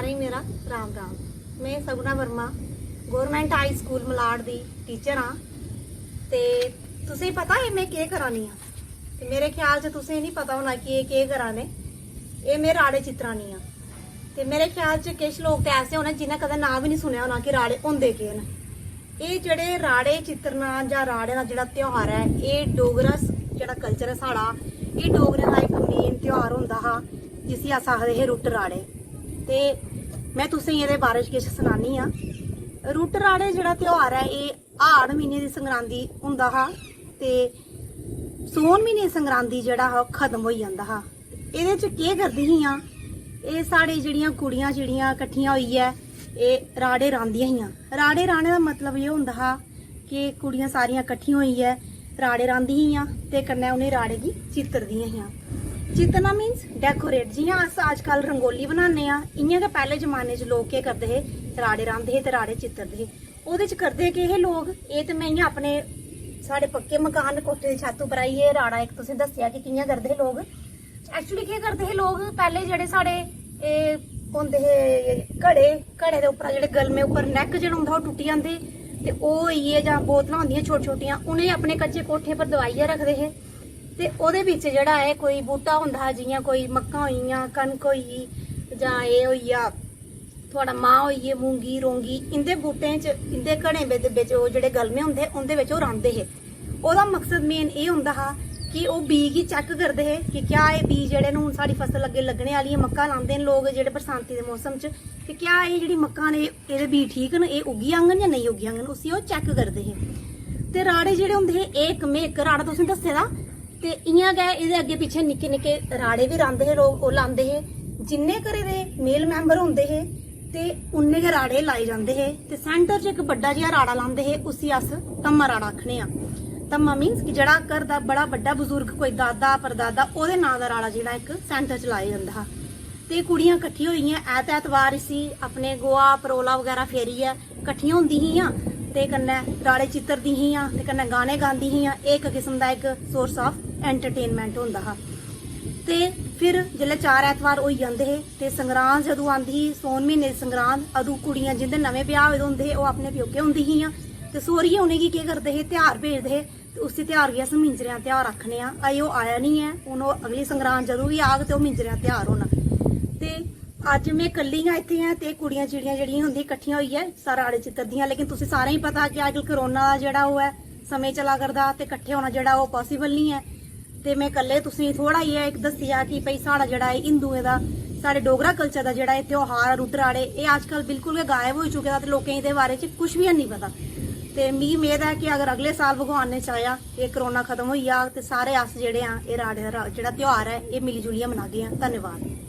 सारे मेरा राम राम। मैं Saguna Verma government high school Malad दी टीचर हाँ। ते तुसें पता है मैं केह् करानी हाँ? ते मेरे ख्याल च तुसें नहीं पता होना कि केह् कराने। ये मैं राड़े चित्रानी हाँ। ते मेरे ख्याल च किश लोग ते ऐसे होने जिन्हें कदे नाम भी नहीं सुनिया होना कि राड़े होंदे केह् न। ये जेह्ड़े राड़े चित्रना जां राड़े दा जेह्ड़ा त्योहार है, ये डोगरा जेह्ड़ा कल्चर है साढ़ा, ये डोगरें दा इक मेन त्योहार होंदा हा जिसी अस आखदे हे रुट्ट राड़े। ते मैं तुसें एह्दे बारे च किश सनानी आं। रुट्ट राड़े जेह्ड़ा त्योहार है ये हाड़ म्हीने दी संगरांदी होंदा हा ते सौन म्हीने दी संगरांदी जेह्ड़ा हा खत्म होई जंदा हा। एह्दे च केह् करदी हियां, एह् साढ़ी जेह्ड़ियां कुड़ियां जेह्ड़ियां कट्ठियां होइयै एह् राड़े रांदियां हियां। राड़े राह्ने दा मतलब एह् होंदा हा कि कुड़ियां सारियां कट्ठियां होइयै राड़े रांदी हियां ते कन्नै उ'नें राड़े गी चित्रदियां हियां। चित्रना मीन्स डेकोरेट। जियां अस अजकल रंगोली बनाने आ, इ'यां गै पैह्ले जमाने च लोग केह् करदे हे, राड़े रांदे हे ते राड़े चित्रदे हे। ओह्दे च करदे केह् हे लोग, एह् ते मैं इ'यां अपने साढ़े पक्के मकान कोठे दी छत्त उप्पर आइयै राड़ा इक तुसें दस्सेआ कि कि'यां करदे हे लोग। एक्चुअली केह् करदे हे लोग, पैह्ले जेह्ड़े साढ़े होंदे हे घड़े दे उप्परा जेह्ड़े गलमे उप्पर नैक जेह्ड़ा होंदा ओह् टुट्टी जंदे ते ओह् होइयै जां बोतलां होंदियां छोटी छोटियां, उ'नें अपने कच्चे कोठे पर दबाइयै रखदे हे ते ओह्दे बिच जेह्ड़ा है कोई बूह्टा होंदा हा, जियां कोई मक्कां होइयां, कनक होई गेई जां एह् होई गेआ थोड़ा मांह् होई गे, मूंगी रौंगी, इंदे बूटें च इंदे घड़ें बिच ओह् जेह्ड़े गलमे होंदे उंदे बिच ओह् रांदे हे। ओह्दा मकसद मेन एह् होंदा हा कि ओह् बीऽ गी चैक करदे हे कि क्या एह् बीऽ जेह्ड़े न हून साढ़ी फसल अग्गे लग्गने आह्ली है, मक्कां लांदे न लोग जेह्ड़े बरसांती दे मौसम च, कि क्या एह् जेह्ड़ी मक्कां न एह्दे बीऽ ठीक न, एह् उग्गी जाङन जां नेईं उग्गी जाङन, उसी ओह् चैक करदे हे। ते राड़े जेह्ड़े होंदे हे, इक में इक राड़ा तुसें दस्से दा, ते इ'यां गै एह्दे अग्गे पिच्छे निक्के निक्के राड़े भी रांदे हे लोग, ओह् लांदे हे। जिन्ने घरे दे मेल मैंबर होंदे हे ते उन्ने गै राड़े लाए जांदे हे ते सेंटर च इक बड्डा जिहा राड़ा लांदे हे, उसी अस तम्मा राड़ा आखने आं। तम्मा मीन्स कि जेह्ड़ा घर दा बड़ा बड्डा बजुर्ग, कोई दादा परदादा, ओह्दे नां दा राड़ा जेह्ड़ा इक सेंटर च लाया जंदा हा। ते कुड़ियां कट्ठी होइयां ऐतवार इसी अपने गोहा परोला बगैरा फेरियै कट्ठियां होंदी हियां ते कन्नै राड़े चित्रदी हियां ते कन्नै गाने गांदी हियां। एक किस्म दा इक सोर्स ऑफ एंटरटेनमेंट होंदा हा। ते फिर जेल्लै 4 ऐतवार होई जंदे हे ते संगरांद जदूं आंदी ही, सौन म्हीने दी संगरांद, अदूं कुड़ियां जिंदे नमें ब्याह होए दे होंदे हे ओह् अपने प्योके होंदी हियां ते सोहरिये उ'नेंगी केह् करदे हे, ध्यार भेजदे हे ते उसी ध्यार गी अस मिंजरें दा ध्यार आखने आं। अजें ओह् आया नहीं है, हून ओह् अगली संगरांद जदूं बी आग ते ओह् मिंजरें दा ध्यार होना। ते अज्ज में कल्ली गै इत्थे आं ते कुड़ियां चिड़ियां जेह्ड़ियां होंदियां कट्ठियां होइयै राड़े चित्रदियां। लेकिन तुसें सारें गी पता कि अज्जकल करोना दा जेह्ड़ा ओह् है समय चला करदा ते कट्ठे होना जेह्ड़ा ओह् पॉसिबल नहीं है। ते मैं कल्ले तुसेंगी थोड़ा जेहा इक दस्सेआ कि भाई साढ़ा जेह्ड़ा है हिंदुएं दा, साढ़े डोगरा कल्चर दा जेह्ड़ा त्योहार रुट्ट राड़े, एह् अज्जकल बिल्कुल गै गायब होई चुके दा ते लोकें एह्दे बारे च कुछ बी हैनी पता। ते मिगी मेद है कि अगर अगले साल भगवान ने चाहेआ एह् करोना खत्म होई जाग ते सारे अस जेह्ड़े आं एह् राड़े दा जेह्ड़ा त्योहार है एह् मिली जुलियै मनागे आं। धन्नवाद।